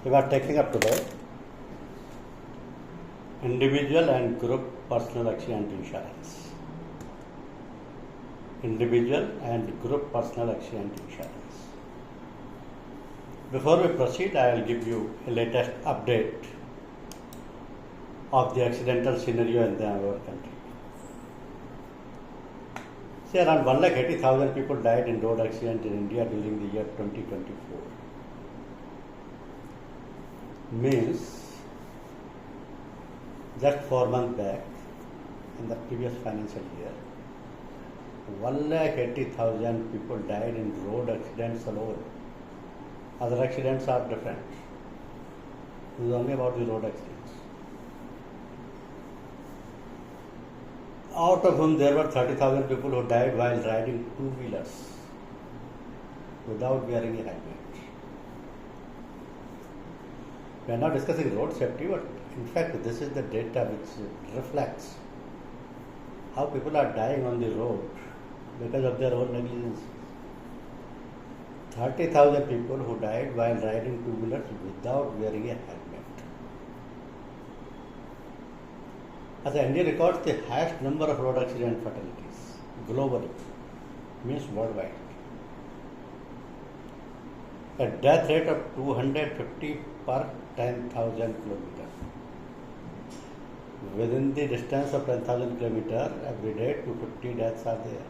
We are taking up today individual and group personal accident insurance. Individual and group personal accident insurance. Before we proceed, I will give you a latest update of the accidental scenario in our country. See, around 1,80,000 people died in road accident in India during the year 2024. Means just 4 months back in the previous financial year, 1,80,000 people died in road accidents alone. Other accidents are different. This is only about the road accidents. Out of whom there were 30,000 people who died while riding two-wheelers without wearing a helmet. We are not discussing road safety, but in fact this is the data which reflects how people are dying on the road because of their own negligence. 30,000 people who died while riding two-wheelers without wearing a helmet. As India records the highest number of road accident fatalities globally, means worldwide. A death rate of 250 per 10,000 kilometers. Within the distance of 10,000 kilometers, every day 250 deaths are there.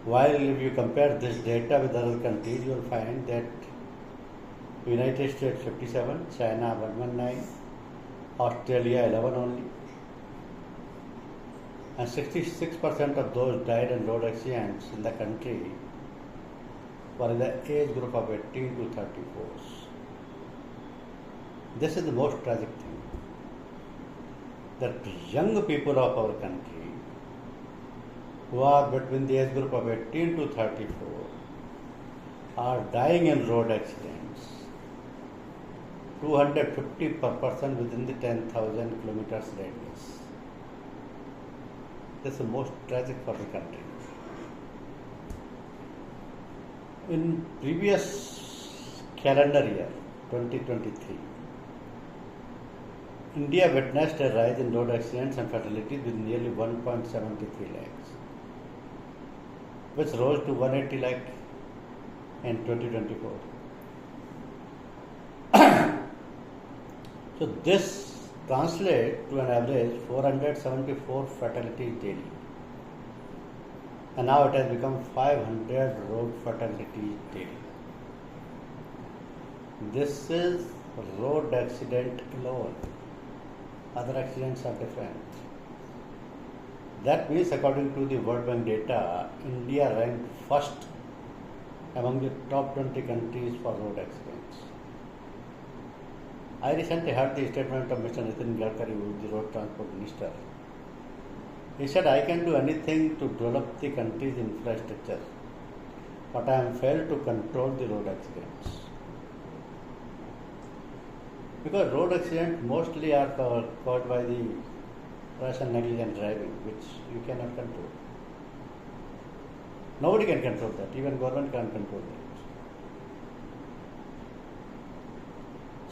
While if you compare this data with other countries, you will find that United States 57, China 119, Australia 11 only, and 66% of those died in road accidents in the country were in the age group of 18 to 34. This is the most tragic thing, that young people of our country who are between the age group of 18 to 34 are dying in road accidents, 250 per person within the 10,000 kilometers radius. This is the most tragic for the country. In previous calendar year, 2023, India witnessed a rise in road accidents and fatalities with nearly 1.73 lakhs, which rose to 180 lakh in 2024. So this translates to an average 474 fatalities daily. And now it has become 500 road fatalities daily. This is road accident alone. Other accidents are different. That means, according to the World Bank data, India ranked first among the top 20 countries for road accidents. I recently heard the statement of Mr. Nitin Gadkari, who is the road transport minister. He said, I can do anything to develop the country's infrastructure, but I am failed to control the road accidents. Because road accidents mostly are caused by the rash and negligent driving, which you cannot control. Nobody can control that, even government can't control that.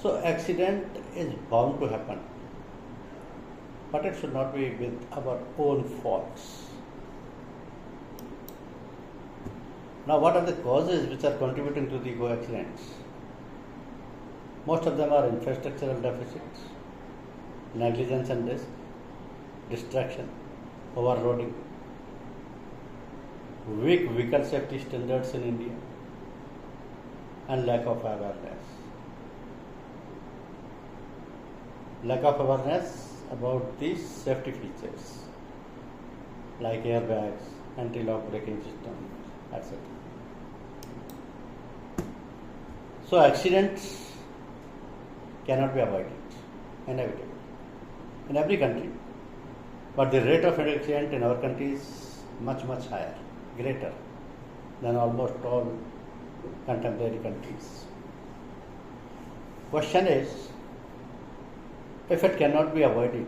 So accident is bound to happen, but it should not be with our own faults. Now, what are the causes which are contributing to the accidents? Most of them are infrastructural deficits, negligence and risk, distraction, overloading, weak vehicle safety standards in India, and lack of awareness. Lack of awareness about these safety features like airbags, anti-lock braking systems, etc. So accidents cannot be avoided, inevitable, in every country. But the rate of accident in our country is much, much higher, greater than almost all contemporary countries. Question is, if it cannot be avoided,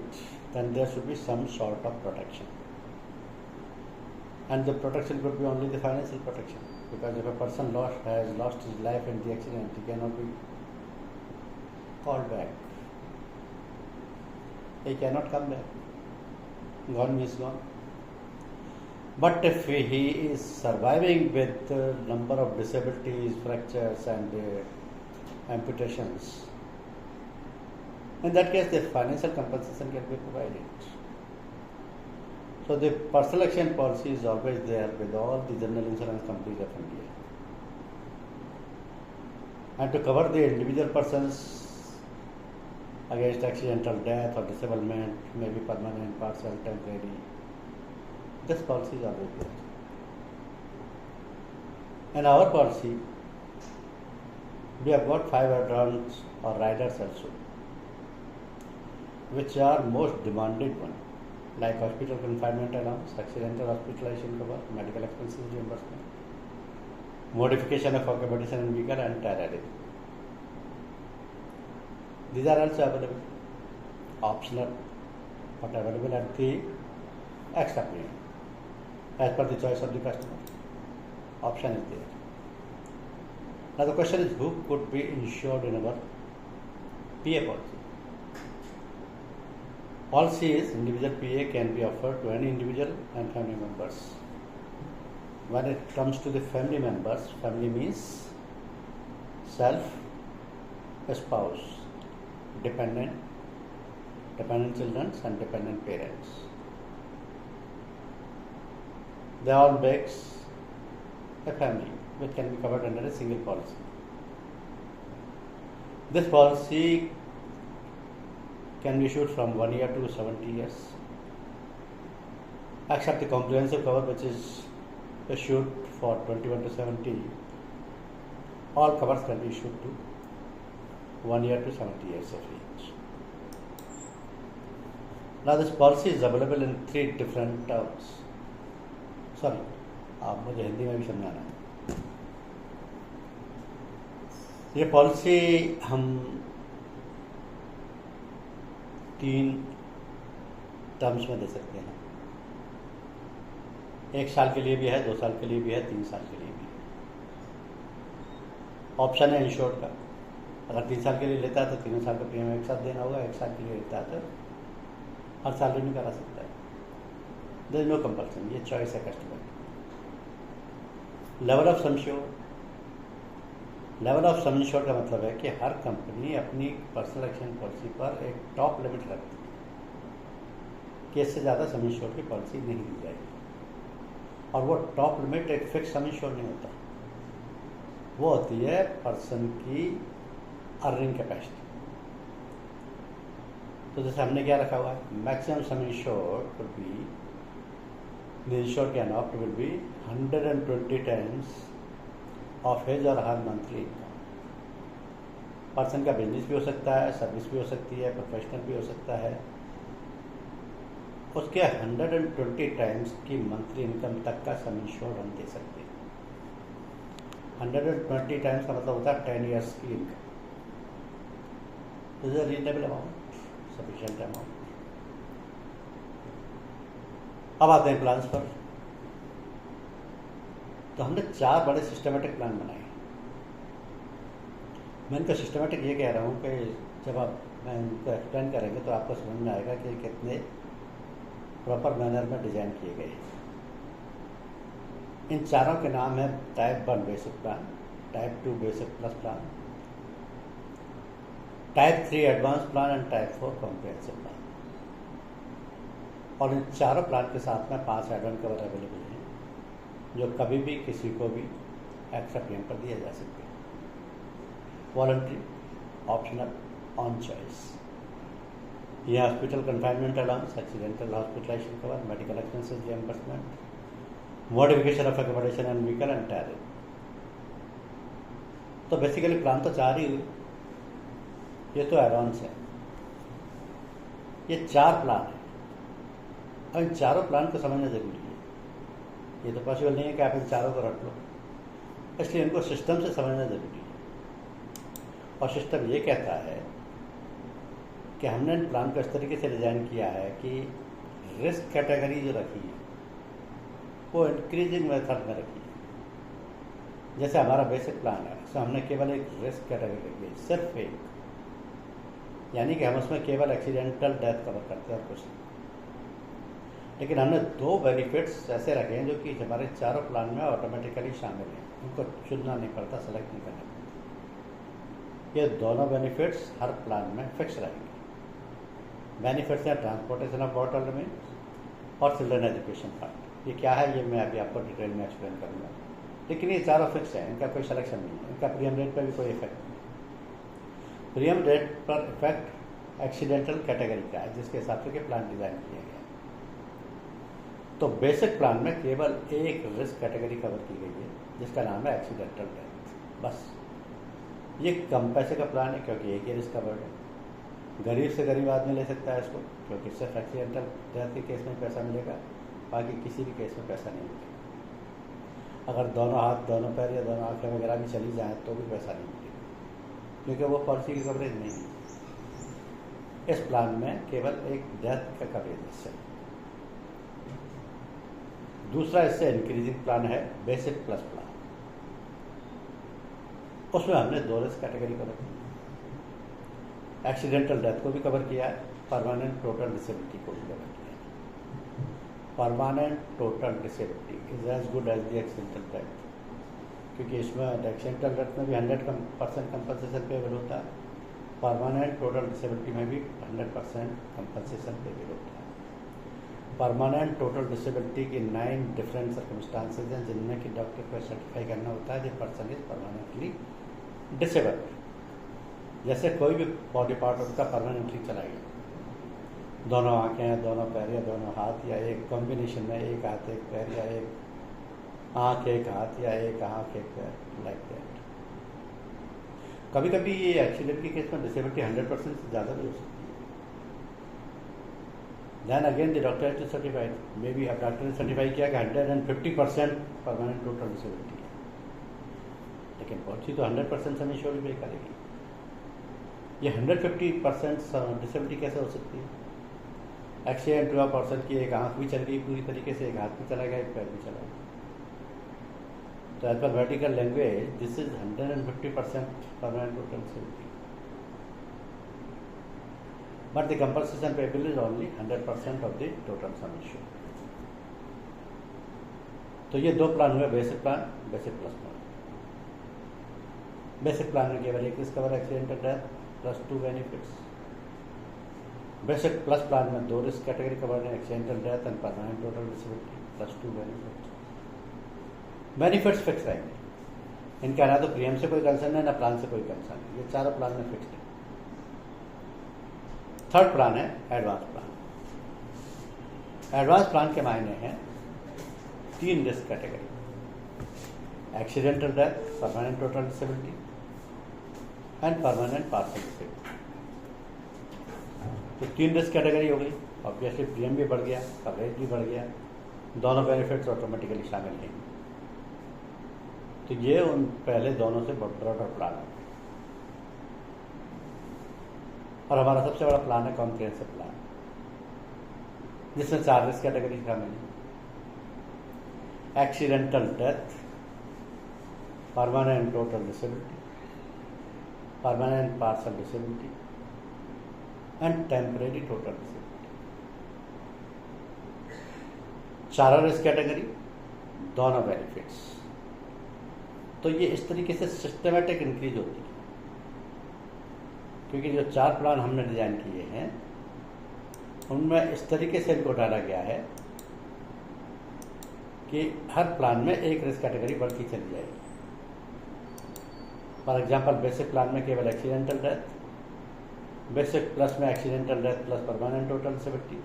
then there should be some sort of protection. And the protection could be only the financial protection. because if a person has lost his life in the accident, he cannot be called back. He cannot come back. Gone means gone. But if he is surviving with a number of disabilities, fractures and amputations, in that case the financial compensation can be provided. So the personal accident policy is always there with all the general insurance companies of India. And to cover the individual persons against accidental death or disablement, maybe permanent, partial, temporary, this policy is always there. In our policy, we have got 5 add-ons or riders also, which are most demanded one, like hospital confinement allowance, accidental hospitalization cover, medical expenses reimbursement, modification of accommodation and vehicle, and tire adding. These are also available, optional, but available at the extra premium, as per the choice of the customer. Option is there. Now the question is, who could be insured in our PA policy? Policy is individual PA can be offered to any individual and family members. When it comes to the family members, family means self, spouse, dependent children and dependent parents. They all makes a family which can be covered under a single policy. This policy can be issued from 1 year to 70 years, except the comprehensive cover, which is issued for 21 to 70. All covers can be issued to 1 year to 70 years of age. Now this policy is available in 3 different terms. Sorry, आप मुझे हिंदी में भी समझाना है. ये policy हम 3 terms में दे सकते हैं. 1 साल के लिए भी है, 2 साल के लिए भी है, 3 साल के लिए भी है. ऑप्शन है इंश्योर्ड का. अगर 3 साल के लिए लेता है तो 3 साल का प्रीमियम एक साथ देना होगा. 1 साल के लिए लेता है तो हर साल रिन्यू करा सकता है. देयर इज नो कंपल्सन, ये चॉइस है customer. Level of some insured. Level of some insured का मतलब है कि हर कंपनी अपनी पर्सनल एक्सीडेंट पॉलिसी पर एक टॉप लिमिट रखती है कि इससे ज़्यादा सम इंश्योर्ड की पॉलिसी नहीं दी जाएगी. और वो टॉप लिमिट एक फिक्स सम इंश्योर्ड नहीं होता, वो होती है पर्सन की अर्निंग कैपेसिटी. तो जैसे हमने क्या रखा हुआ है, maximum some insured will be, the insured can opt will be 120 times of his और हर मंथली इनकम. पर्सन का बिजनेस भी हो सकता है, सर्विस भी हो सकती है, प्रोफेशनल भी हो सकता है. उसके 120 टाइम्स की मंथली इनकम तक का सम इंश्योर्ड हम दे सकते हैं. 120 टाइम्स का मतलब होता है 10 ईयर्स की income. Is a reasonable amount, sufficient amount. अब आते हैं प्लान्स पर. तो हमने 4 बड़े सिस्टमेटिक प्लान बनाए. मैं इनको सिस्टमेटिक ये कह रहा हूँ कि जब मैं इनको एक्सप्लेन करेंगे तो आपको समझ में आएगा कि कितने प्रॉपर मैनर में डिजाइन किए गए. इन चारों के नाम है type 1 basic plan, type 2 basic plus plan, type 3 advance plan and type 4 comprehensive plan. और इन चारों प्लान के साथ में 5 एड-ऑन कवर अवेलेबल हैं जो कभी भी किसी को भी एक्स्ट्रा प्रीमियम पर दिया जा सकते हैं. Voluntary, optional, on choice. ये hospital confinement allowance, accidental hospitalisation cover, medical expenses reimbursement, modification of accommodation and vehicle and tyre. तो बेसिकली प्लान तो 4 ही हुए. ये तो एड-ऑन्स है. ये 4 प्लान है और इन चारों प्लान को समझना जरूरी है. ये तो पॉसिबल नहीं है कि आप इन चारों को रख लो, इसलिए इनको सिस्टम से समझना जरूरी है. और सिस्टम ये कहता है कि हमने इन प्लान को इस तरीके से डिज़ाइन किया है कि रिस्क कैटेगरी जो रखी है वो इंक्रीजिंग मेथड में रखी है. जैसे हमारा बेसिक प्लान है, उसमें हमने केवल एक रिस्क कैटेगरी रखी है, सिर्फ एक, यानी कि हम उसमें केवल एक्सीडेंटल डेथ कवर करते हैं और कुछ नहीं। लेकिन हमने 2 बेनिफिट्स ऐसे रखे हैं जो कि हमारे चारों प्लान में ऑटोमेटिकली शामिल हैं, उनको चुनना नहीं पड़ता, सेलेक्ट नहीं करना पड़ता। ये दोनों बेनिफिट्स हर प्लान में फिक्स रहेंगे। बेनिफिट्स हैं ट्रांसपोर्टेशन ऑफ वाटर लिमिट और चिल्ड्रन एजुकेशन फंड। ये क्या है, ये मैं अभी आपको डिटेल में एक्सप्लेन करूँगा, लेकिन ये चारों फिक्स हैं, इनका कोई सिलेक्शन नहीं है, इनका प्रीमियम रेट पर भी कोई इफेक्ट नहीं है। प्रीमियम रेट पर इफेक्ट एक्सीडेंटल कैटेगरी का है, जिसके हिसाब से प्लान डिजाइन किए गए। तो बेसिक प्लान में केवल एक रिस्क कैटेगरी कवर की गई है, जिसका नाम है एक्सीडेंटल डेथ, बस। ये कम पैसे का प्लान है क्योंकि एक ही रिस्क कवर्ड है। गरीब से गरीब आदमी ले सकता है इसको, क्योंकि सिर्फ एक्सीडेंटल डेथ के केस में पैसा मिलेगा, बाकी किसी भी केस में पैसा नहीं मिलेगा। अगर दोनों हाथ, दोनों पैर या दोनों आंखें वगैरह भी चली जाएँ तो भी पैसा नहीं मिलेगा, क्योंकि वो पॉलिसी की कवरेज नहीं है। इस प्लान में केवल एक डेथ का कवरेज है। दूसरा इससे इंक्रीजिंग प्लान है बेसिक प्लस प्लान। उसमें हमने 2 रिस्क कैटेगरी कवर की, एक्सीडेंटल डेथ को भी कवर किया है, परमानेंट टोटल डिसेबिलिटी को भी कवर किया है। Permanent total disability is as good as the accidental death, क्योंकि इसमें एक्सीडेंटल डेथ में भी 100% कंपनसेशन पेबल होता है, परमानेंट टोटल डिसेबिलिटी में भी 100% कंपनसेशन पेबल होता है। परमानेंट टोटल डिसेबिलिटी की 9 डिफरेंट सर्कमस्टांसेज हैं, जिनमें कि डॉक्टर को सर्टिफाई करना होता है कि पर्सन इज परमानेंटली डिसेबल्ड। जैसे कोई भी बॉडी पार्ट उसका परमानेंटली चला गया, दोनों आंखें, दोनों पैर या दोनों हाथ, या एक कॉम्बिनेशन में एक हाथ एक पैर, या एक आंख एक हाथ, या एक आंख एक पैर, लाइक दैट। कभी कभी ये एक्सीडेंट के केस में डिसेबिलिटी 100% से ज़्यादा भी हो सकती है। Then again the doctor has to certify, maybe अब डॉक्टर ने सर्टिफाई किया कि 150% परमानेंट टोटल डिसेबिलिटी है, लेकिन पॉलिसी तो 100% सम इंश्योर्ड पे करेगी। ये 150% डिसेबिलिटी कैसे हो सकती है? एक्सीडेंट हुआ, पर्सन की एक आंख भी चल गई पूरी तरीके से, एक हाथ भी चला गया, एक पैर भी चला गया। तो as per medical language this is 150% permanent total disability, but the compensation payable is only 100% of the total sum insured। तो ये 2 प्लान हुए, basic plan, basic plus plan. Basic plan में केवल एक risk cover accidental death plus 2 benefits. Basic plus plan में 2 risk category cover है, accidental death and permanent total disability plus 2 benefits. Benefits fix रहेंगे, इनका ना तो प्रीमियम से कोई कंसर्न है, ना प्लान से कोई कंसर्न है, ये चारों प्लान में फिक्स है। थर्ड प्लान है एडवांस प्लान। एडवांस प्लान के मायने हैं 3 risk category, accidental death, permanent total disability and permanent partial disability. तो 3 रिस्क कैटेगरी हो गई, ऑब्वियसली प्रीमियम भी बढ़ गया, कवरेज भी बढ़ गया, दोनों बेनिफिट्स ऑटोमेटिकली शामिल हैं। तो ये उन पहले दोनों से ब्रॉडर प्लान है। और हमारा सबसे बड़ा प्लान है कॉम्प्रिहेंसिव प्लान, जिसमें 4 रिस्क कैटेगरी शामिल है, accidental death, permanent total disability, permanent partial disability and temporary total disability. 4 risk category, दोनों बेनिफिट्स। तो ये इस तरीके से सिस्टमेटिक इंक्रीज होती है, क्योंकि जो 4 प्लान हमने डिजाइन किए हैं उनमें इस तरीके से इनको डाला गया है कि हर प्लान में एक रिस्क कैटेगरी बढ़ती चली जाएगी। फॉर एग्जांपल, बेसिक प्लान में केवल एक्सीडेंटल डेथ, बेसिक प्लस में accidental death plus permanent total disability,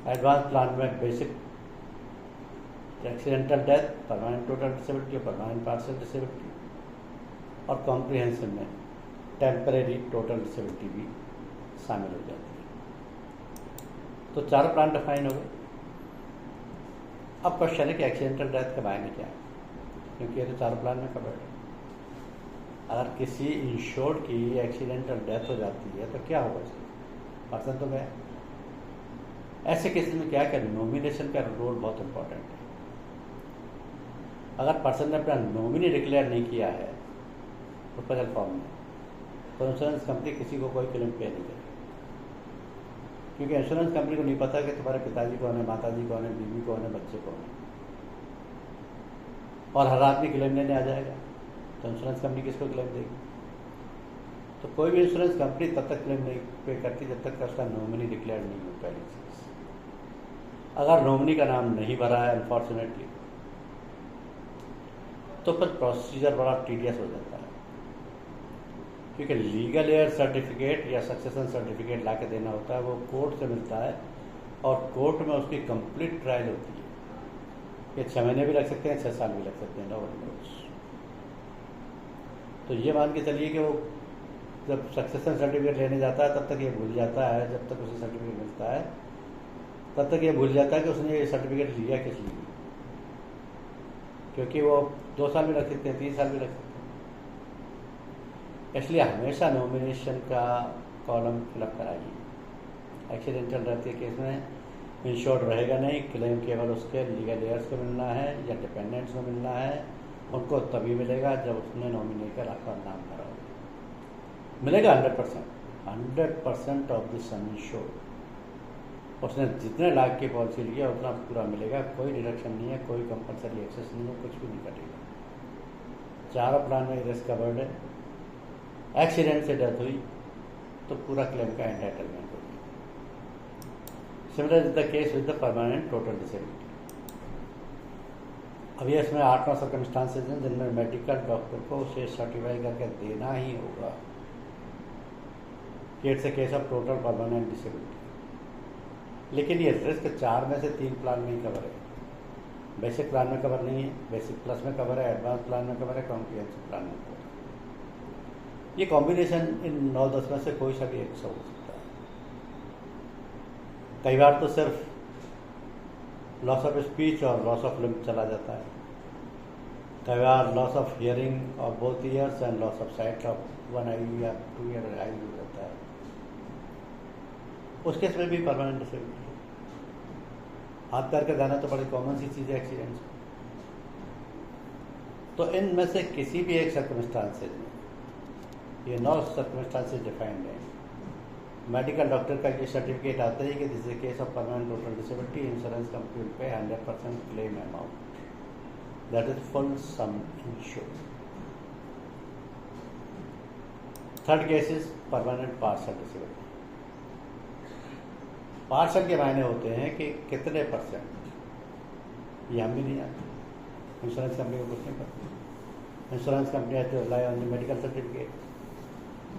advance plan में basic accidental death, permanent total disability और परमानेंट पार्शियल डिसेबिलिटी, और कॉम्प्रिहेंसिव में टेम्परेरी टोटल डिसेबिलिटी भी शामिल हो जाती है। तो 4 प्लान डिफाइन हो गए। अब क्वेश्चन है कि एक्सीडेंटल डेथ के मायने क्या है, क्योंकि ये तो 4 प्लान में कवर्ड है। अगर किसी इंश्योर्ड की एक्सीडेंटल डेथ हो जाती है तो क्या होगा इसका? पर्सन तो गया। ऐसे केसेस में क्या करें? नॉमिनेशन का रोल बहुत इंपॉर्टेंट है। अगर पर्सन ने अपना नॉमिनी डिक्लेयर नहीं किया है उस पर फॉर्म में, तो इंश्योरेंस कंपनी किसी को कोई क्लेम पे नहीं करेगी, क्योंकि इंश्योरेंस कंपनी को नहीं पता कि तुम्हारे पिताजी कौन है, माताजी कौन है, बीवी कौन है, बच्चे कौन है, और हर आदमी क्लेम लेने आ जाएगा, तो इंश्योरेंस कंपनी किसको क्लेम देगी? तो कोई भी इंश्योरेंस कंपनी तब तक क्लेम नहीं पे करती जब तक उसका नॉमिनी डिक्लेयर नहीं हो पहली चीज। अगर नॉमिनी का नाम नहीं भरा है अनफॉर्चुनेटली, तो फिर प्रोसीजर बड़ा टीडियस हो जाता है, क्योंकि लीगल एयर सर्टिफिकेट या सक्सेशन सर्टिफिकेट ला के देना होता है, वो कोर्ट से मिलता है और कोर्ट में उसकी कंप्लीट ट्रायल होती है। ये 6 महीने भी लग सकते हैं, 6 साल भी लग सकते हैं, नो वन नोस। तो ये मान के चलिए कि वो जब सक्सेशन सर्टिफिकेट लेने जाता है तब तक ये भूल जाता है, जब तक उसे सर्टिफिकेट मिलता है तब तक ये भूल जाता है कि उसने ये सर्टिफिकेट लिया किस लिए, क्योंकि वो 2 साल भी लग सकते हैं, 3 साल भी लग सकते हैं। इसलिए हमेशा नॉमिनेशन का कॉलम फिलअप कराइए। एक्सीडेंटल डेथ के केस में इंश्योर्ड रहेगा नहीं, क्लेम केवल उसके लीगल एयर्स को मिलना है या डिपेंडेंट्स को मिलना है, उनको तभी मिलेगा जब उसने नॉमिनी का नाम भरा होगा। मिलेगा 100% ऑफ द सम इंश्योर्ड। उसने जितने लाख की पॉलिसी लिया उतना पूरा मिलेगा, कोई डिडक्शन नहीं है, कोई कंपलसरी एक्सेस नहीं है, कुछ भी नहीं कटेगा। चारों प्लान में रिस्क कवर्ड है। एक्सीडेंट से डेथ हुई तो पूरा क्लेम का एंटाइटलमेंट होगी। Similar is the case with the permanent total disability. अभी इसमें 8-9 सर्कमस्टांसेज हैं जिनमें मेडिकल डॉक्टर को उसे सर्टिफाई करके देना ही होगा कि it's a case of total permanent disability. लेकिन ये रिस्क 4 में से 3 प्लान में ही कवर है। बेसिक प्लान में कवर नहीं है, बेसिक प्लस में कवर है, एडवांस प्लान में कवर है, कॉम्प्रिहेंसिव प्लान में कवर है। ये कॉम्बिनेशन इन 9-10 में से कोई सा भी एक हो सकता है। कई बार तो सिर्फ लॉस ऑफ स्पीच और लॉस ऑफ लिम्ब चला जाता है, कई बार loss of hearing of both ears and loss of sight of 1 eye या 2 ईयर आई हो जाता है। उस केस में भी परमानेंट डिसेबिलिटी है। हाथ पैर का जाना तो बड़ी कॉमन सी चीज़ है एक्सीडेंट्स में। तो इनमें से किसी भी एक सर्कमस्टांसेज में, ये 9 सर्कमस्टांसेज डिफाइंड है, मेडिकल डॉक्टर का ये सर्टिफिकेट आता है कि this is case of permanent total disability, insurance company पे 100% claim amount, that is full some insured. Third case is permanent partial disability. Partial के मायने होते हैं कि कितने %, ये हम भी नहीं आते, इंश्योरेंस कंपनी को कुछ नहीं करती। Insurance company has to rely on the medical certificate.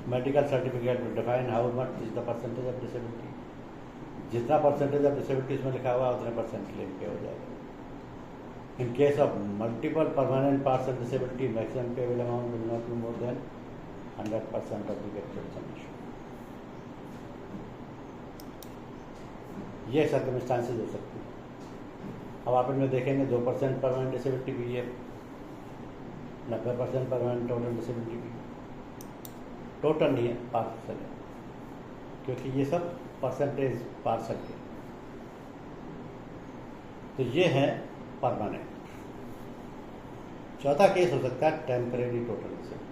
Medical certificate will define how much is the percentage of disability. जितना परसेंटेज ऑफ डिसेबिलिटी इसमें लिखा हुआ उतने % क्लेम पे हो जाएगा। In case of multiple permanent partial disability, maximum payable amount will not be more than 100% of the capital sum issued. ये circumstances हो सकती है। अब आप इनमें देखेंगे 2% परमानेंट डिसेबिलिटी भी है, 90% परमानेंट टोटल डिसेबिलिटी भी है। टोटल नहीं है, पार्शियल है, क्योंकि ये सब परसेंटेज पार्शियल के। तो ये है परमानेंट। चौथा केस हो सकता है temporary total disability.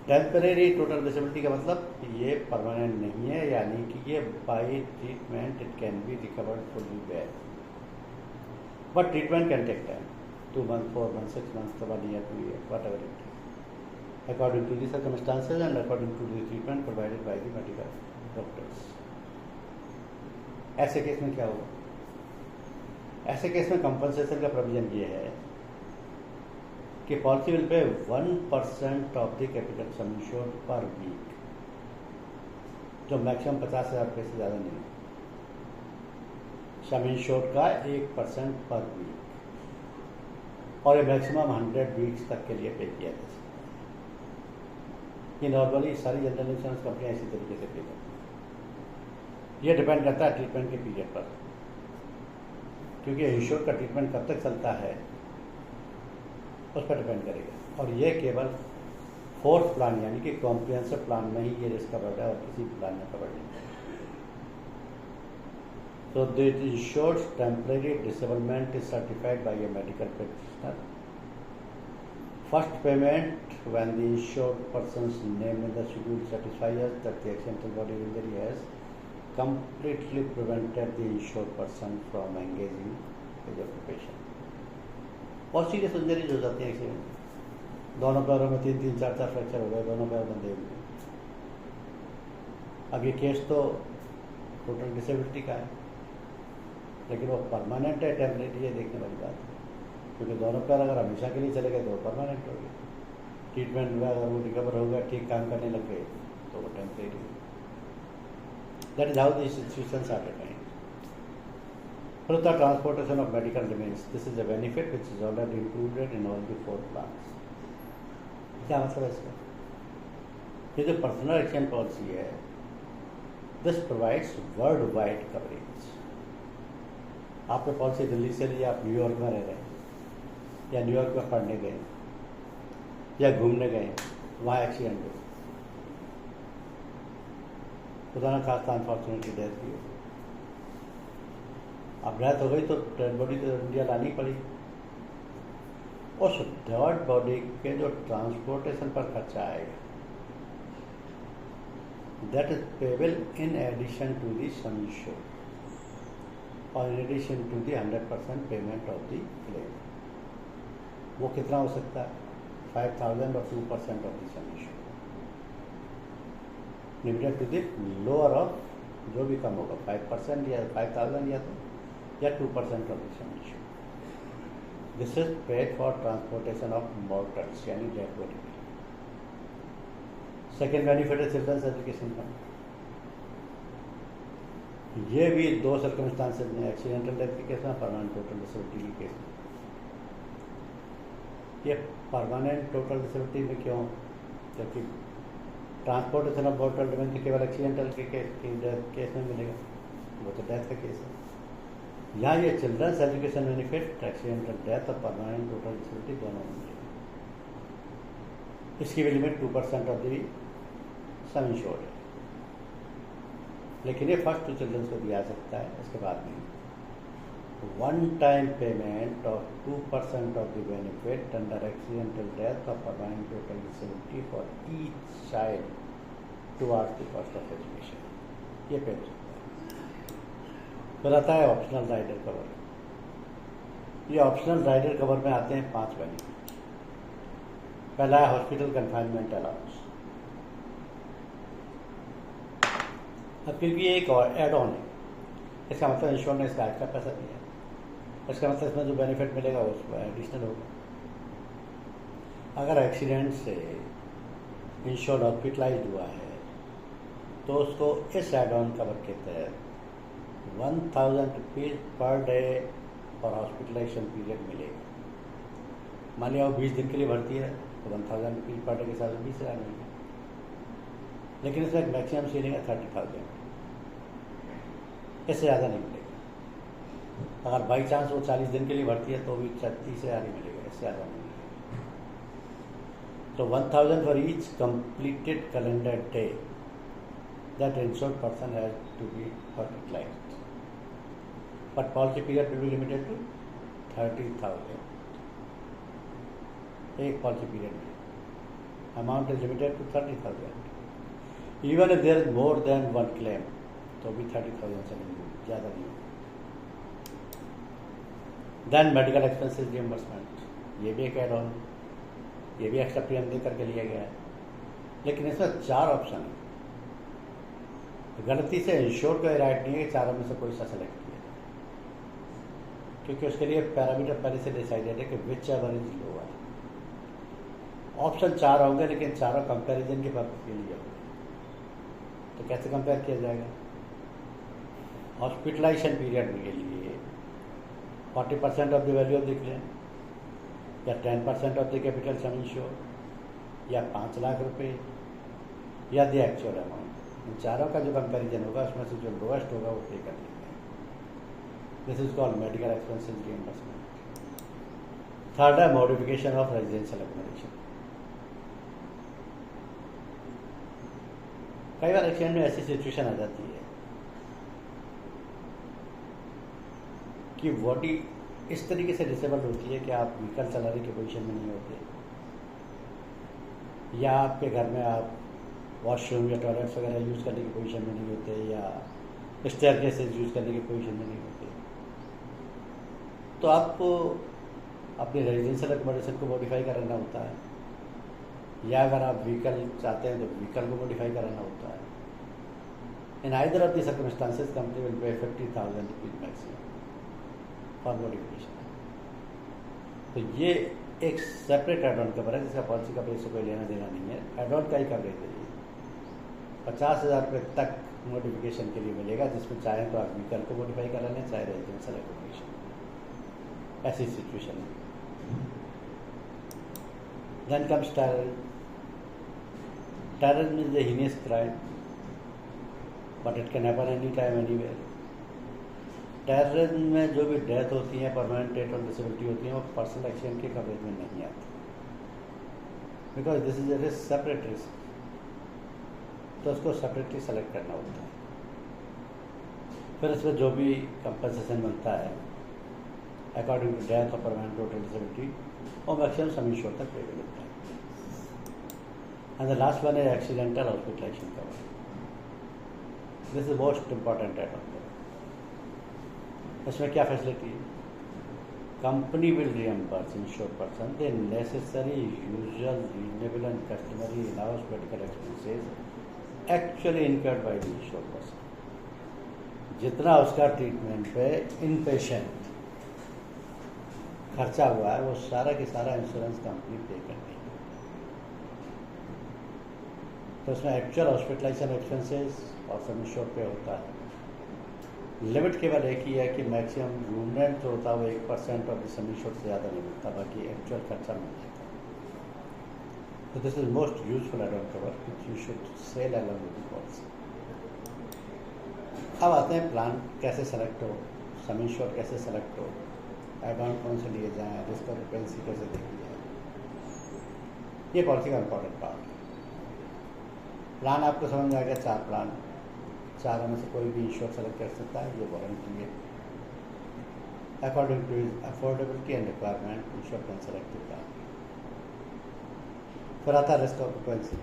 Temporary total disability का मतलब ये परमानेंट नहीं है, यानी कि ये by treatment it can be recovered fully back, but treatment can take time, 2 months, 4 months, 6 months, 1 year, 2 years, whatever it is, according to the circumstances and according to the treatment provided by the medical doctors. ऐसे case में क्या होगा? ऐसे case में compensation का provision ये है कि policy will pay 1% of the capital sum insured per week, जो मैक्सिमम 50,000 रुपये से ज़्यादा नहीं है। सम इंश्योर्ड का 1% पर वीक, और ये मैक्सिमम 100 वीक्स तक के लिए पे किया जा सकता है। ये नॉर्मली सारी जनरल इंश्योरेंस कंपनियाँ इसी तरीके से पे करती हैं। ये डिपेंड करता है ट्रीटमेंट के पीरियड पर, क्योंकि इंश्योर्ड का ट्रीटमेंट कब तक चलता है उस पर डिपेंड करेगा। और ये केवल 4th प्लान यानी कि कॉम्प्रिहेंसिव प्लान में ही ये रिस्क कवर्ड है और किसी भी प्लान में कवर्ड नहीं। So the insured's temporary disablement is certified by a medical practitioner. First payment when the insured person's name in the schedule satisfies that the accidental body injury has completely prevented the insured person from engaging his occupation. बहुत serious injuries हो जाती है accident, दोनों पैरों में 3-3, 4-4 fracture हो गए, दोनों पैर बंधे हुए। अब ये केस तो टोटल डिसेबिलिटी का है, लेकिन वो परमानेंट है टेम्परेरी है, देखने वाली बात है, क्योंकि दोनों पैर अगर हमेशा के लिए चले गए तो वो परमानेंट हो गए, ट्रीटमेंट में अगर वो रिकवर हो गया, ठीक काम करने लग गए तो वो टेम्परेरी है। That is how this situations are defined. For the transportation of medical remains, this is a benefit which is already included in all the 4 plans. क्या मतलब है इसका? ये जो पर्सनल एक्सीडेंट पॉलिसी है, this provides world wide coverage. आपने policy Delhi से ली, आप न्यूयॉर्क में रह रहे हैं या न्यूयॉर्क में पढ़ने गए या घूमने गए, वहाँ एक्सीडेंट हो, खुदा न खास्ता अनफॉर्चुनेटली डेथ की हो, अब डेथ हो गई तो डेड बॉडी तो इंडिया लानी पड़ी। उस डेड बॉडी के जो ट्रांसपोर्टेशन पर खर्चा आएगा, that is payable in addition to the sum insured और in addition to the 100% payment of the claim. वो कितना हो सकता है? 5,000 और 2% of the sum insured, limited to the lower of जो भी कम होगा, 5% या 5,000 या 2% of the sum insured. This is paid for transportation of mortals यानी डेड बॉडी। सेकेंड बेनिफिट है चिल्ड्रंस एजुकेशन फंड। ये भी 2 सर्कमस्टांसेस में, एक्सीडेंटल डेथ के केस में, परमानेंट टोटल डिसेबिलिटी के केस में। ये परमानेंट टोटल डिसेबिलिटी में क्यों? क्योंकि ट्रांसपोर्टेशन ऑफ मॉर्टल रिमेन केवल एक्सीडेंटल के केस में मिलेगा, वो तो डेथ का केस है। यहाँ ये children's education benefit accidental death और परमानेंट टोटल डिसेबिलिटी दोनों में मिलेगा। इसकी भी limit 2% of the sum insured है, लेकिन ये फर्स्ट टू चिल्ड्रंस को दिया सकता है, इसके बाद नहीं। One time payment of 2% of the benefit under accidental death और permanent total disability for each child towards the cost of education, ये पे हो सकता है। फिर आता है ऑप्शनल राइडर कवर। ये ऑप्शनल राइडर कवर में आते हैं 5 बेनिफिट। पहला है हॉस्पिटल कन्फाइनमेंट अलाउंस। अब क्योंकि ये एक एड ऑन है, इसका मतलब इंश्योर ने इसका एक्स्ट्रा पैसा दिया है, इसका मतलब इसमें जो बेनिफिट मिलेगा वो एडिशनल होगा। अगर एक्सीडेंट से इंश्योर्ड हॉस्पिटलाइज हुआ है तो उसको इस एड ऑन कवर के तहत 1,000 रुपीज़ पर डे और हॉस्पिटलाइजेशन पीरियड मिलेगा। मान लिया वो 20 दिन के लिए भर्ती है तो 1,000 रुपीज़ पर डे के साथ 20,000 मिलेगा, लेकिन इसमें एक मैक्सिमम सीलिंग है 30,000, इससे ज़्यादा नहीं मिलेगा। अगर बाई चांस वो 40 दिन के लिए भर्ती है तो भी 30,000 ही मिलेगा, इससे ज़्यादा नहीं मिलेगा। तो 1,000 for each completed calendar day that insured person has to be hospitalized, but policy period will be limited to 30,000। एक पॉलिसी पीरियड में amount is limited to 30,000। Even if there is more than 1 claim तो भी 30,000 से नहीं, ज़्यादा नहीं। Then medical expenses reimbursement, ये भी एक एड ऑन, ये भी एक्स्ट्रा प्रीमियम दे करके लिया गया है, लेकिन इसमें 4 ऑप्शन है। गलती से इंश्योर का राइट नहीं है कि 4 में से कोई सा सेलेक्ट किया, क्योंकि उसके लिए पैरामीटर पहले से डिसाइडेड है कि which ever is lower. Option 4 होंगे लेकिन चारों कंपैरिजन के पर्पज के लिए होंगे, तो कैसे कंपेयर किया जाएगा? हॉस्पिटलाइजेशन पीरियड के लिए 40% of the value of the claim या 10% of the capital sum insured या 5 लाख रुपए या द एक्चुअल अमाउंट। इन चारों का जो कंपैरिजन होगा उसमें से जो लोएस्ट होगा वो पे कर देंगे। This is called medical expenses reimbursement. Third है मॉडिफिकेशन ऑफ रेजिडेंशियल अकोमोडेशन। कई बार एक्सीडेंट में ऐसी सिचुएशन आ जाती है कि बॉडी इस तरीके से डिसेबल होती है कि आप व्हीकल चलाने की पोजीशन में नहीं होते, या आपके घर में आप वॉशरूम या टॉयलेट्स वगैरह यूज़ करने की पोजीशन में नहीं होते, या स्टेयरकेसेस यूज़ करने की पोजीशन में नहीं होते, तो आपको अपने रेजिडेंशियल एकोमोडेशन को मॉडिफाई कराना होता है, या अगर आप व्हीकल चाहते हैं तो व्हीकल को मॉडिफाई कराना होता है। In either of the circumstances company will pay 50,000 rupees maximum for modification. तो ये एक सेपरेट एड ऑन कवर है जिसका पॉलिसी कवरेज से कोई लेना देना नहीं है। एड ऑन का ही कवरेज है, 50,000 रुपये तक मॉडिफिकेशन के लिए मिलेगा, जिसमें चाहे तो आप व्हीकल को मॉडिफाई करा लें, चाहे रेजिडेंशियल एकोमोडेशन, ऐसी सिचुएशन है। Then comes terrorism. Terrorism is a heinous crime but it can happen any time anywhere. Terrorism में जो भी डेथ होती है, परमानेंट डेथ और डिसेबिलिटी होती है, वो पर्सनल एक्सीडेंट के कवरेज में नहीं आती, because this is a separate risk, तो उसको सेपरेटली सेलेक्ट करना होता है। फिर इसमें जो भी कंपनसेशन बनता है अकॉर्डिंग टू डेथ और परमानेंट टोटल डिसेबिलिटी, वो मैक्सिमम सम इंश्योर तक पे मिलता है। एंड द लास्ट वन है accidental hospitalisation cover. This is most important add on. इसमें क्या फैसिलिटी है? Company will reimburse insured person the necessary usual reasonable and customary in house medical expenses actually incurred by the insured person. जितना उसका treatment पे इन patient खर्चा हुआ है, वो सारा के सारा इंश्योरेंस कंपनी पे करती है। तो उसमें एक्चुअल हॉस्पिटलाइजेशन एक्सपेंसेस और सम इंश्योर्ड पे होता है। लिमिट केवल एक ही है कि मैक्सिमम रूम रेंट जो होता है वो 1% और सम इंश्योर्ड से ज़्यादा नहीं मिलता, बाकी एक्चुअल खर्चा मिल जाता है। तो this is most useful add on cover which you should sell along with the policy. अब आते हैं प्लान कैसे सेलेक्ट हो, सम इंश्योर्ड कैसे सेलेक्ट हो, एड ऑन कौन से लिए जाएँ, रिस्क ऑक्यूपेंसी कैसे देखी जाए। ये पॉलिसी का इम्पॉर्टेंट पार्ट है। प्लान आपको समझ में आ गया, 4 प्लान, 4 में से कोई भी इंश्योर सेलेक्ट कर सकता है। ये वारंटी है according to his affordability and requirement insure can select the plan. फिर आता है रिस्क ऑक्यूपेंसी।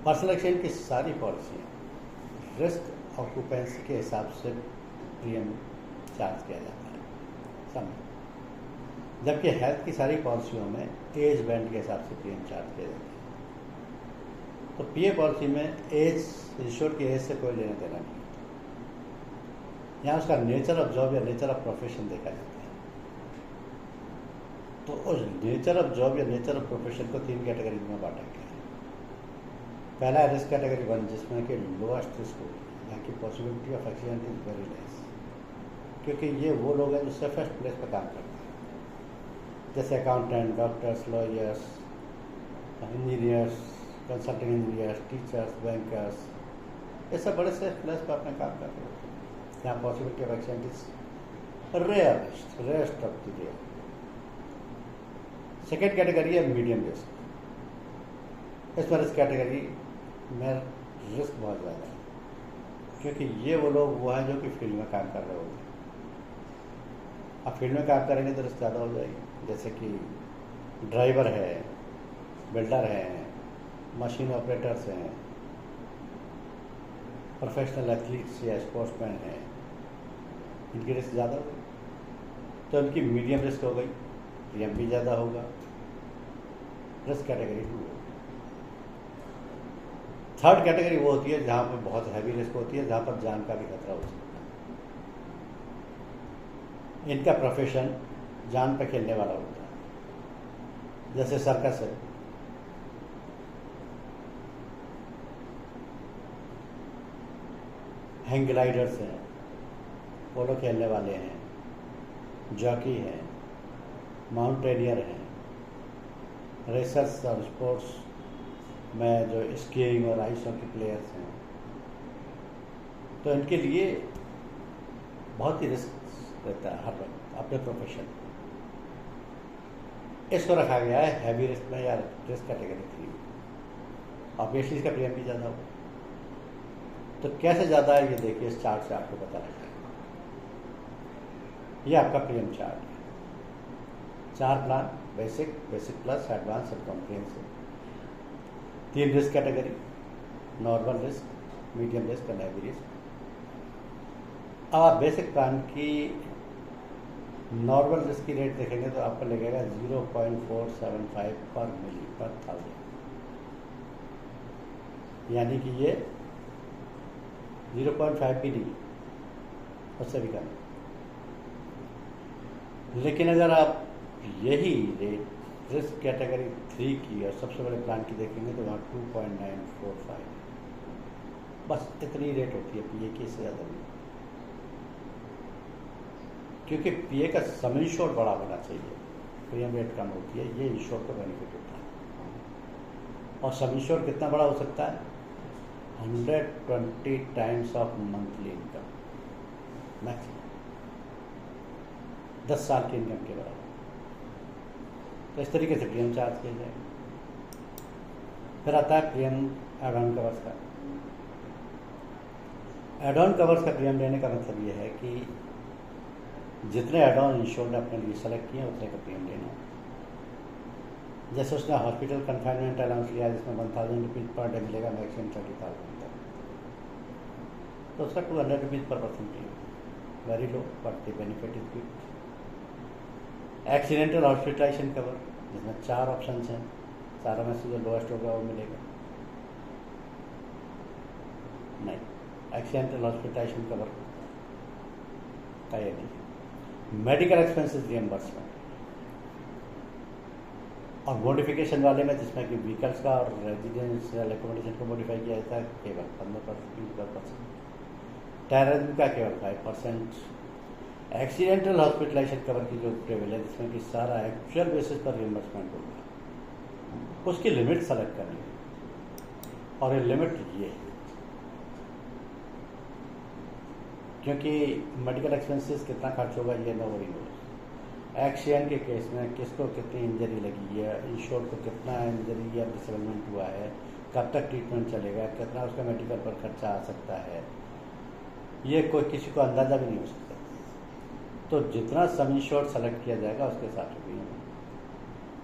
पर्सनल एक्सीडेंट की सारी पॉलिसियाँ रिस्क ऑक्यूपेंसी के हिसाब से प्रीमियम चार्ज किया जाता है समझ, जबकि हेल्थ की सारी पॉलिसियों में एज बैंड के हिसाब से प्रीमियम चार्ज किया जाता है। तो पीए पॉलिसी में एज इंश्योर्ड की एज से कोई लेना देना नहीं, यहाँ उसका नेचर ऑफ जॉब या नेचर ऑफ प्रोफेशन देखा जाता है। तो उस नेचर ऑफ जॉब या नेचर ऑफ प्रोफेशन को 3 कैटेगरी में बांटा गया है। पहला है रिस्क कैटेगरी 1, जिसमें कि लोएस्ट रिस्क होगी, यहाँ की possibility of accident is very less, क्योंकि ये वो लोग हैं जो सेफेस्ट प्लेस पर काम करते हैं, जैसे accountant, doctors, lawyers, engineers, consulting engineers, teachers, bankers, ये सब बड़े सेफ प्लेस पर अपना काम करते हैं। यहाँ possibility of accident is rarest of the rare. Second category है मीडियम रिस्क। इसमें रिस्क कैटेगरी में रिस्क बहुत ज़्यादा है, क्योंकि ये वो लोग वो हैं जो कि फील्ड में काम कर रहे होते हैं। अब फील्ड में काम करेंगे तो रिस्क ज़्यादा हो जाएगी, जैसे कि ड्राइवर है, बिल्डर हैं, मशीन ऑपरेटर्स हैं, प्रोफेशनल एथलीट्स या स्पोर्ट्समैन हैं, इनकी रिस्क ज़्यादा होगी। तो इनकी मीडियम रिस्क हो गई, प्रीमियम भी ज़्यादा होगा, रिस्क कैटेगरी 2 होगी। थर्ड कैटेगरी वो होती है जहाँ पर बहुत हैवी रिस्क होती है, जहाँ पर जान का भी खतरा हो सकता है। इनका प्रोफेशन जान पे खेलने वाला होता है, जैसे सर्कस है, हैंग ग्लाइडर्स हैं, पोलो खेलने वाले हैं, जॉकी हैं, माउंटेनियर हैं, रेसर्स और स्पोर्ट्स में जो स्कीइंग और आइस हॉकी प्लेयर्स हैं। तो इनके लिए बहुत ही रिस्क रहता है हर वक्त अपने प्रोफेशन। इसको रखा गया है हैवी रिस्क में या रिस्क कैटेगरी 3। ऑब्वियसली इसका प्रीमियम भी ज़्यादा हो। तो कैसे ज़्यादा है ये देखिए, इस चार्ट से आपको पता लगेगा। ये आपका प्रीमियम चार्ट है। 4 plan, basic, basic plus, advance और comprehensive. 3 risk category, normal risk, medium risk और हैवी रिस्क। अब आप बेसिक प्लान की नॉर्मल रिस्क की रेट देखेंगे तो आपको लगेगा 0.475 पर मिली पर 1000, यानी कि ये 0.5 भी नहीं, उससे भी कम। लेकिन अगर आप यही रेट रिस्क कैटेगरी 3 की और सबसे बड़े प्लान की देखेंगे तो वहाँ 2.945, बस इतनी रेट होती है पीए की, इससे ज़्यादा नहीं। क्योंकि पीए का सम इंश्योर्ड बड़ा होना चाहिए, प्रीमियम रेट कम होती है, ये इंश्योर्ड का बेनिफिट होता है। और सम इंश्योर्ड कितना बड़ा हो सकता है? 120 times of monthly income maximum, 10 साल की इनकम के बराबर। तो इस तरीके से प्रीमियम चार्ज किया जाएगा। फिर आता है प्रीमियम एड ऑन कवर्स का। एड ऑन कवर्स का प्रीमियम लेने का मतलब ये है कि जितने एड ऑन इंश्योर ने अपने लिए सेलेक्ट किए उतने का प्रीमियम लेना। जैसे उसने हॉस्पिटल कन्फाइनमेंट अलाउंस लिया जिसमें 1000 रुपीज़ पर डे मिलेगा, मैक्सिमम 30,000 तक, तो उसका 200 rupees per person premium, very low but the benefit is good. Accidental hospitalisation cover जिसमें 4 ऑप्शन हैं, चारों में से जो लोएस्ट होगा वो मिलेगा नहीं। एक्सीडेंटल हॉस्पिटलाइजेशन कवर का ये नहीं। मेडिकल एक्सपेंसेस रिएम्बर्समेंट और मॉडिफिकेशन वाले में जिसमें कि व्हीकल्स का और रेजिडेंशियल एकोमोडेशन को मॉडिफाई किया जाता है केवल 15%। टेररिज्म का केवल 5%। एक्सीडेंटल हॉस्पिटलाइजेशन कवर की जो टेबल है जिसमें कि सारा एक्चुअल बेसिस पर रिएम्बर्समेंट होगा, उसकी लिमिट सेलेक्ट करनी है और ये लिमिट ये है। क्योंकि मेडिकल एक्सपेंसेस कितना खर्च होगा ये नो वरी नोज। एक्सीडेंट के केस में किसको कितनी इंजरी लगी है, इंश्योर को कितना इंजरी या डिसेबलमेंट हुआ है, कब तक ट्रीटमेंट चलेगा, कितना उसका मेडिकल पर खर्चा आ सकता है, ये कोई किसी को अंदाज़ा भी नहीं हो सकता। तो जितना सम इंश्योर सेलेक्ट किया जाएगा उसके साथ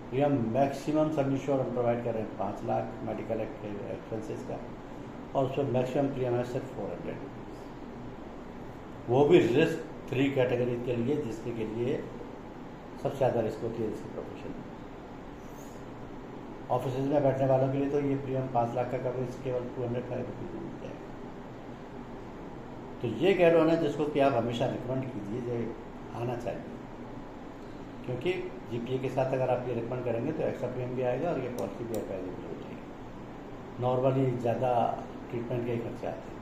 प्रीमियम मैक्सिमम सम इंश्योर हम प्रोवाइड कर रहे हैं 5 लाख मेडिकल एक्सपेंसेस का, और उस पर मैक्सिमम प्रीमियम है सिर्फ 400 रुपीज़, वो भी रिस्क 3 कैटेगरी के लिए जिसके के लिए सबसे ज़्यादा रिस्क होती है जिसकी प्रोफेशन। ऑफिस में बैठने वालों के लिए तो ये प्रीमियम 5 लाख का कवरेज केवल 205 रुपीज़ में मिल जाएगा। तो ये एड ऑन है जिसको कि आप हमेशा रिकमेंड कीजिए, जो आना चाहिए, क्योंकि जीपीए के साथ अगर आप ये रिकमेंड करेंगे तो एक्स्ट्रा प्रीमियम भी आएगा और ये पॉलिसी भी अवेलेबल हो जाएगी। नॉर्मली ज़्यादा ट्रीटमेंट के ही खर्चे आते हैं।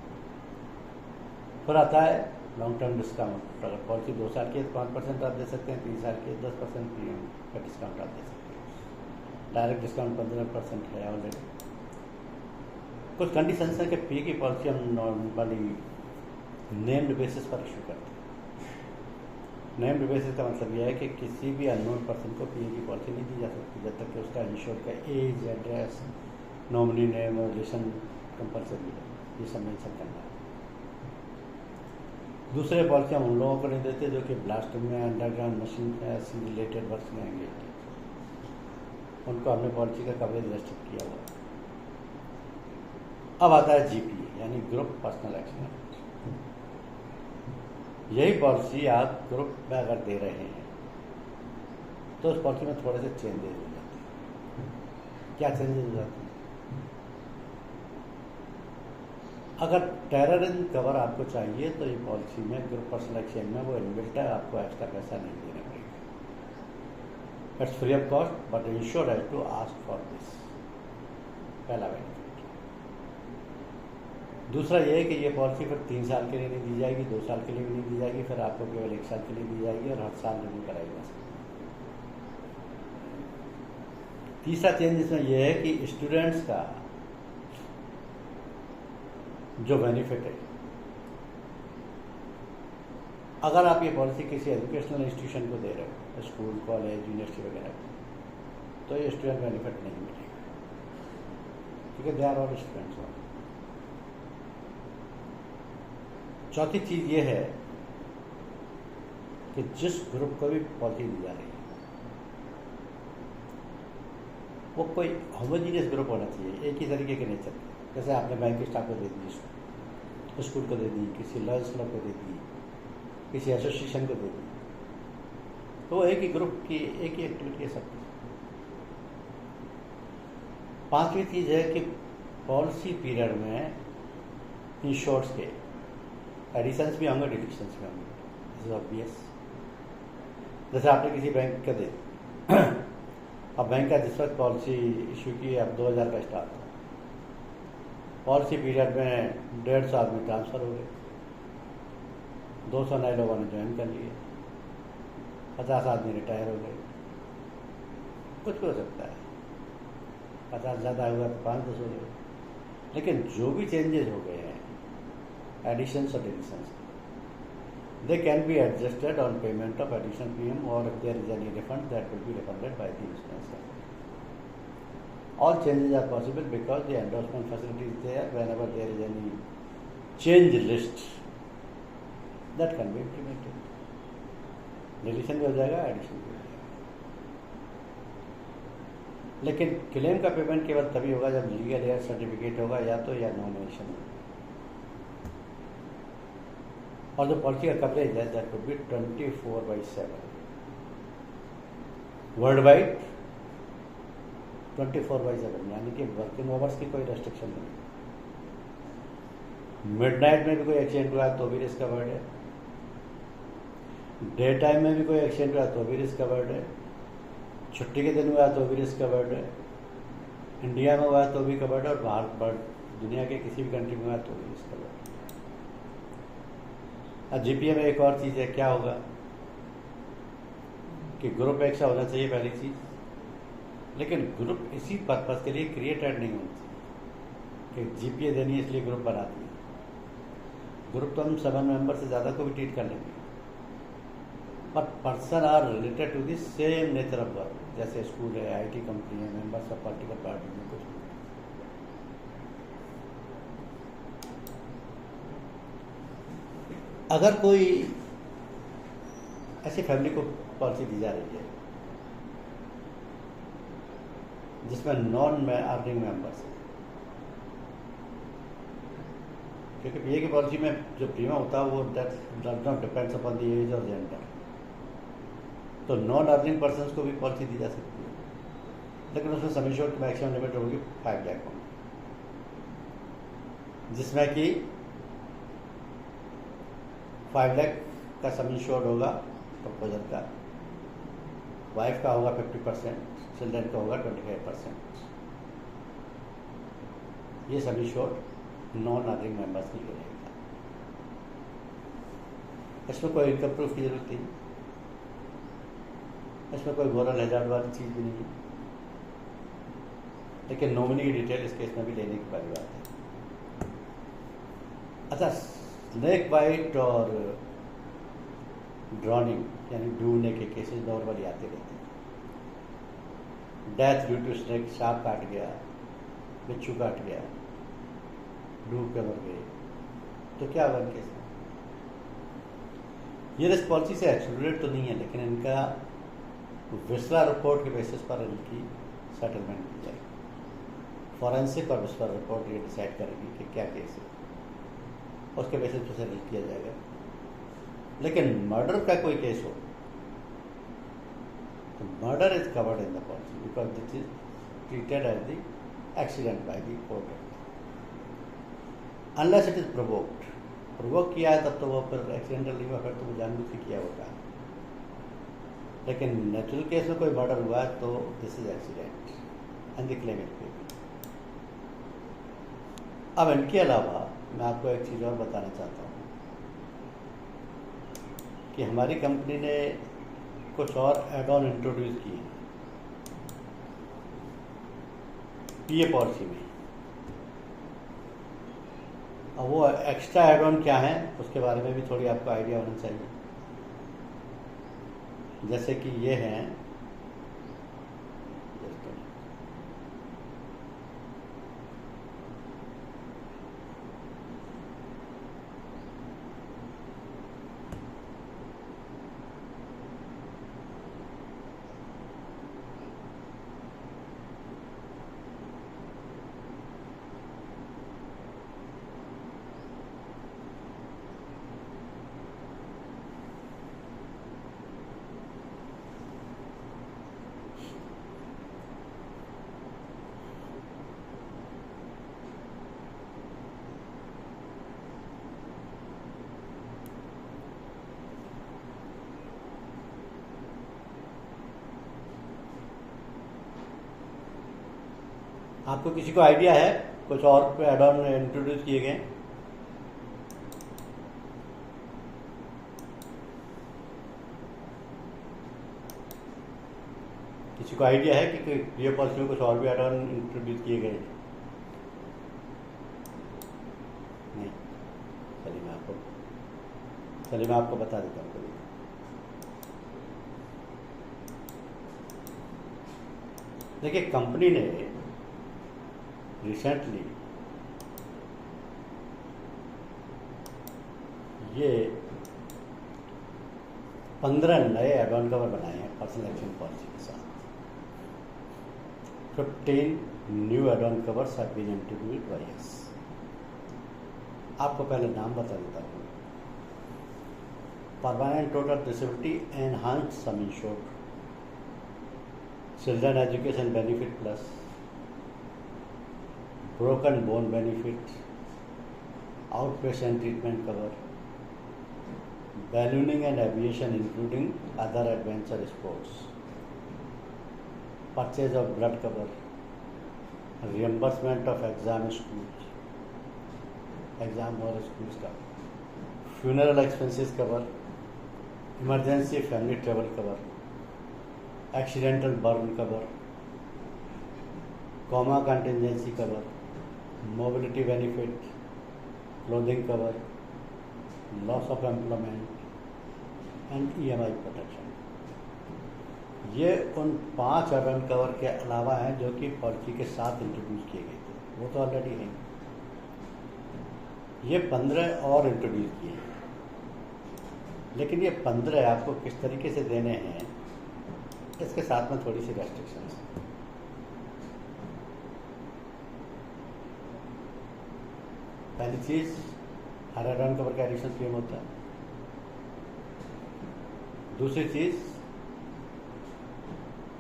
फिर आता है लॉन्ग टर्म डिस्काउंट। अगर पॉलिसी 2 साल की है तो 5% आप दे सकते हैं, 3 साल की है 10% प्रीमियम का डिस्काउंट आप दे सकते हैं। डायरेक्ट डिस्काउंट 15% है ऑलरेडी। कुछ कंडीशंस हैं कि पी की पॉलिसी हम नॉर्मली नेम्ड बेसिस पर इशू करते हैं। नेम्ड बेसिस का मतलब यह है कि किसी भी अननोन पर्सन को पी की पॉलिसी नहीं दी जा सकती जब तक कि उसका इंश्योर का age, address, nominee name, relation compulsory है, ये सब मेंशन करना है। दूसरे पॉलिसी हम उन लोगों को नहीं देते जो कि ब्लास्ट में, अंडरग्राउंड मशीन में, ऐसी रिलेटेड वर्क में एंगेज हैं, उनको हमने पॉलिसी का कवरेज रेस्ट्रिक्ट किया हुआ। अब आता है जीपीए यानी ग्रुप पर्सनल एक्सीडेंट। यही पॉलिसी आप ग्रुप में अगर दे रहे हैं तो उस पॉलिसी में थोड़े से चेंजेस हो जाते हैं। क्या चेंजेस हो जाते हैं? अगर टेररिज्म कवर आपको चाहिए तो ये पॉलिसी में ग्रुप पर्सनल एक्सीडेंट में वो इनबिल्ट है, आपको एक्स्ट्रा पैसा नहीं देना पड़ेगा। It's free of cost but insure has to ask for this, पहला बेनिफिट। दूसरा ये है कि ये पॉलिसी फिर 3 साल के लिए नहीं दी जाएगी, 2 साल के लिए भी नहीं दी जाएगी, फिर आपको केवल 1 साल के लिए दी जाएगी और हर साल रिन्यू कराई जा सकती है। तीसरा चेंज इसमें यह है कि स्टूडेंट्स का जो बेनिफिट है, अगर आप ये पॉलिसी किसी एजुकेशनल इंस्टीट्यूशन को दे रहे हो, स्कूल, कॉलेज, यूनिवर्सिटी वगैरह, तो ये स्टूडेंट बेनिफिट नहीं मिलेगा क्योंकि दे आर ऑल स्टूडेंट्स। चौथी चीज़ ये है कि जिस ग्रुप को भी पॉलिसी दी जा रही है वो कोई होमोजीनियस ग्रुप होना चाहिए, एक ही तरीके के नेचर के। जैसे आपने बैंक के स्टाफ को दे दी, स्कूल को दे दी, किसी लॉयर्स क्लब को दे दी, किसी एसोसिएशन को दे दी, तो वो एक ही ग्रुप की एक ही एक्टिविटी है सब। पांचवी चीज़ है कि पॉलिसी पीरियड में इंश्योर्ड्स के एडिशंस भी होंगे, डिडक्शंस भी होंगे, दिस इज ऑब्वियस। जैसे आपने किसी बैंक का दे अब बैंक का जिस वक्त पॉलिसी इशू की, अब 2000 का स्टाफ था, पॉलिसी पीरियड में 150 आदमी ट्रांसफ़र हो गए, 200 नए लोगों ने ज्वाइन कर लिए, 50 आदमी रिटायर हो गए, कुछ भी हो सकता है, 50 ज़्यादा हुआ तो 5-10 हो गए। लेकिन जो भी चेंजेस हो गए हैं, एडिशंस और deletions, they can be adjusted on payment of additional premium, or if there is any refund, that will be refunded by the insurance company. All changes are possible because the endorsement facility is there. Whenever there is any change list, that can be implemented. Deletion भी हो जाएगा, addition भी हो जाएगा। लेकिन claim का payment केवल तभी होगा जब लीगल एयर सर्टिफिकेट होगा, या तो या नॉमिनेशन होगा। और जो पॉलिसी का कवरेज है that would be 24/7 world wide, 24/7, यानी कि वर्किंग आवर्स की कोई रेस्ट्रिक्शन नहीं। मिडनाइट में भी कोई एक्सीडेंट हुआ तो भी रिस्क कवर्ड है, डे टाइम में भी कोई एक्सीडेंट हुआ तो भी रिस्क कवर्ड है, छुट्टी के दिन हुआ तो भी रिस्क कवर्ड है, इंडिया में हुआ तो भी कवर्ड है, और बाहर दुनिया के किसी भी कंट्री में हुआ तो भी रिस्क कवर्ड है। जीपीए में एक और चीज़ है, क्या होगा कि ग्रुप एक सा होना चाहिए पहली चीज़, लेकिन ग्रुप इसी पर्पज़ के लिए क्रिएटेड नहीं होना चाहिए कि जीपीए देनी है इसलिए ग्रुप बना दिए। ग्रुप तो हम 7 मेंबर से ज़्यादा को भी ट्रीट कर लेंगे, but person are related to the same nature of work, जैसे स्कूल है, आईटी कंपनी है, मेंबर्स ऑफ पॉलिटिकल पार्टी में कुछ। अगर कोई ऐसी फैमिली को पॉलिसी दी जा रही है जिसमें नॉन अर्निंग मेंबर्स हैं, क्योंकि पीए की पॉलिसी में जो प्रीमियम होता है वो does not depends upon the age और जेंडर, तो नॉन अर्निंग पर्सनस को भी पॉलिसी दी जा सकती है, लेकिन उसमें सम एश्योर्ड की मैक्सिमम लिमिट होगी 5 लाख, जिसमें कि 5 लाख का सम इंश्योर्ड होगा प्रपोजल का, वाइफ का होगा 50%, चिल्ड्रन का होगा 25%। ये sum insured non earning members के लिए रहेगा। इसमें कोई इनकम प्रूफ की जरूरत नहीं, इसमें कोई मोरल हैजार्ड वाली चीज़ भी नहीं है, लेकिन नॉमिनी की डिटेल इस केस में भी लेने की बड़ी बात है। अच्छा, स्नेक बाइट और ड्रॉनिंग यानी डूबने के केसेस नॉर्मली आते रहते हैं। डेथ ड्यू टू स्नेक, सांप काट गया, बिच्छू काट गया, डूब के मर गए, तो क्या हुआ केस में? ये इस पॉलिसी से एक्सक्लूडेड तो नहीं है, लेकिन इनका विस्ला रिपोर्ट के बेसिस पर इनकी सेटलमेंट की जाएगी। फॉरेंसिक और विस्ला रिपोर्ट ये डिसाइड करेगी कि क्या केस है, उसके बेसिस पर सेटल किया जाएगा। लेकिन मर्डर का कोई केस हो तो murder is covered in the policy because this is treated as the accident by the court, unless it is provoke किया है तब तो वो फिर एक्सीडेंटल नहीं हुआ, फिर तो वो जानबूझ के किया होगा। लेकिन नेचुरल केस में कोई मर्डर हुआ है तो this is accident and the claim is paid. अब इनके अलावा मैं आपको एक चीज़ और बताना चाहता हूँ कि हमारी कंपनी ने कुछ और एड ऑन इंट्रोड्यूस किए हैं पीए पॉलिसी में। अब वो एक्स्ट्रा एड ऑन क्या है उसके बारे में भी थोड़ी आपको आइडिया होना चाहिए। जैसे कि ये हैं, आपको किसी को आइडिया है कुछ और एड ऑन इंट्रोड्यूस किए गए? किसी को आइडिया है कि ये पॉलिसी में कुछ और भी एड ऑन इंट्रोड्यूस किए गए? नहीं। चलिए मैं आपको बता देता हूँ। देखिए, कंपनी ने रिसेंटली ये 15 नए एड ऑन कवर बनाए हैं पर्सनल एक्शन पॉलिसी के साथ। 15 new add on covers have been introduced by us. आपको पहले नाम बता देता हूँ। Permanent total disability enhanced sum insured, children education benefit plus, broken bone benefit, out patient treatment cover, ballooning and aviation including other adventure sports, purchase of blood cover, reimbursement of exam और schools का, funeral expenses cover, emergency family travel cover, accidental burn cover, coma contingency cover, mobility benefit, clothing cover, loss of employment and EMI protection. ये उन 5 add on cover के अलावा हैं जो कि policy के साथ इंट्रोड्यूस किए गए थे, वो तो ऑलरेडी हैं। ये 15 और इंट्रोड्यूस किए हैं, लेकिन ये 15 आपको किस तरीके से देने हैं इसके साथ में थोड़ी सी रेस्ट्रिक्शंस हैं। पहली चीज़, हर एड ऑन कवर का एडिशनल क्लेम होता है। दूसरी चीज,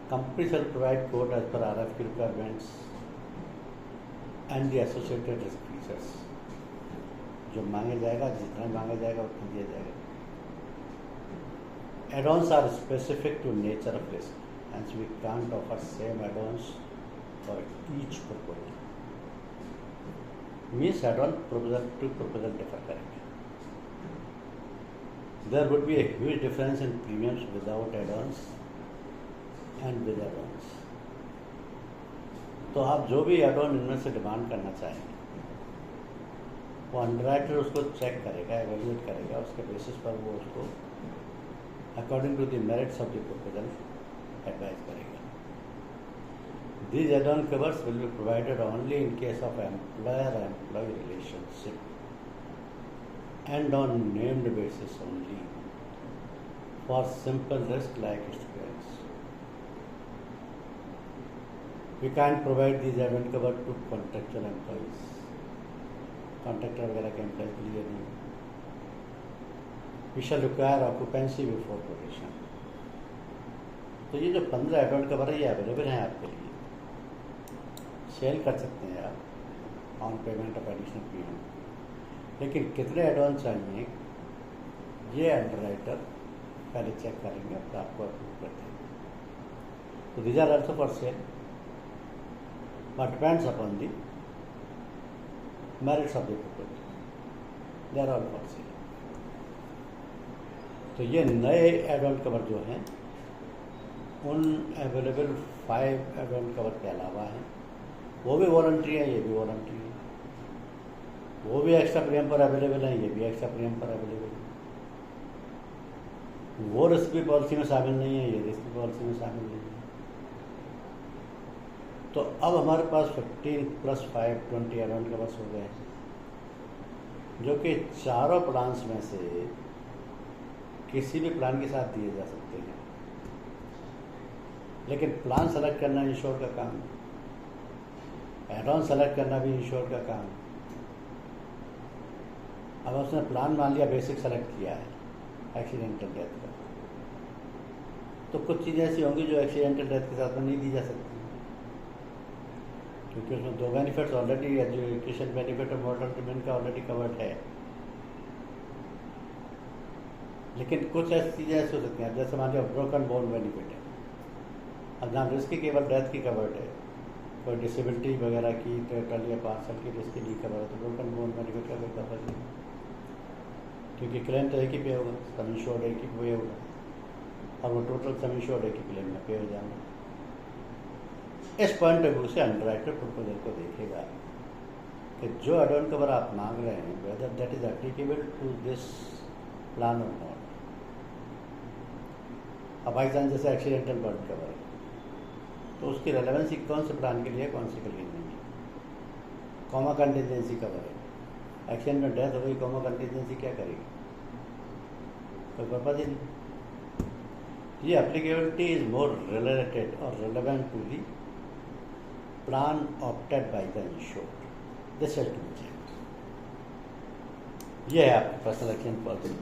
company shall provide quote as per RFQ requirements and the associated risk features. जो मांगे जाएगा, जितना मांगा जाएगा उतना दिया जाएगा। Add-ons are specific to nature of risk, hence we can't offer same add-ons for each proposal. Means add on proposal to proposal differ करेंगे। There would be a huge difference in premiums without add-ons and with add-ons. तो आप जो भी add-on इनमें से demand करना चाहेंगे वो अंडरराइटर उसको चेक करेगा, एवेल्यूएट करेगा, उसके बेसिस पर वो उसको according to the merits of the proposal advise करेगा। These add-on covers will be provided only in case of employer-employee relationship and on named basis only for simple risk like students. We can't provide these add-on cover to contractual employees. Contractor वगैरह के employ के लिए नहीं। We shall require occupancy before probation. तो ये जो 15 add-on cover है ये अवेलेबल हैं आपके लिए, सेल कर सकते हैं आप on payment of additional premium. लेकिन कितने एड-ऑन चाहिए ये अंडरराइटर पहले चेक करेंगे और आपको अप्रूव कर देंगे। तो these are also for sale but depends upon the merits of the proposal, they are all for sale. तो ये नए एड-ऑन कवर जो हैं उन अवेलेबल 5 एड-ऑन कवर के अलावा हैं। वो भी वॉलंटरी है, ये भी वॉलंटरी है। वो भी एक्स्ट्रा प्रीमियम पर अवेलेबल है, ये भी एक्स्ट्रा प्रीमियम पर अवेलेबल है। वो रिस्क भी पॉलिसी में शामिल नहीं है, ये रिस्क भी पॉलिसी में शामिल नहीं है। तो अब हमारे पास 15 + 5 20 एड-ऑन कवर्स हो गए हैं, जो कि चारों प्लान्स में से किसी भी प्लान के साथ दिए जा सकते हैं। लेकिन प्लान सेलेक्ट करना इंश्योर का काम है, एड-ऑन सेलेक्ट करना भी इंश्योर का काम है। अब उसने प्लान मान लिया बेसिक सेलेक्ट किया है एक्सीडेंटल डेथ का, तो कुछ चीज़ें ऐसी होंगी जो एक्सीडेंटल डेथ के साथ में नहीं दी जा सकती, क्योंकि उसमें 2 बेनिफिट्स ऑलरेडी, एजुकेशन बेनिफिट और मॉडल ट्रीटमेंट का ऑलरेडी कवर्ड है। लेकिन कुछ ऐसी चीज़ें ऐसी हो सकती हैं, जैसे मान लिया ब्रोकन बोन बेनिफिट है, अब जहाँ रिस्क की केवल डेथ की कवर्ड है, कोई डिसेबिलिटी वगैरह की टोटल या पार्सल की जिसकी नहीं कवर है तो ब्रोकन बोन बेनिफिट का कोई कवर नहीं, क्योंकि क्लेम तो एक ही पे होगा, सम इंश्योर्ड एक ही पे होगा और वो टोटल सम इंश्योर्ड एक ही क्लेम में पे हो जाएंगे। इस पॉइंट ऑफ व्यू से अंडरराइटर प्रपोजल को देखेगा कि जो एड ऑन कवर आप मांग रहे हैं whether that is applicable to this plan और नॉट। अब बाई चांस जैसे एक्सीडेंटल बर्थ कवर है तो उसकी रेलेवेंसी कौन से प्लान के लिए कौन से के लिए नहीं है। कॉमा कंटीजेंसी कवर है, एक्सीडेंट में डेथ हो गई, कॉमा कंटीजेंसी क्या करेगी, कोई पर्पज ही नहीं। ये एप्लीकेबिलिटी इज मोर रिलेटेड और relevant to the plan opted by the insured, this has to be checked. ये है आपका पर्सनल एक्सीडेंट पॉलिसी।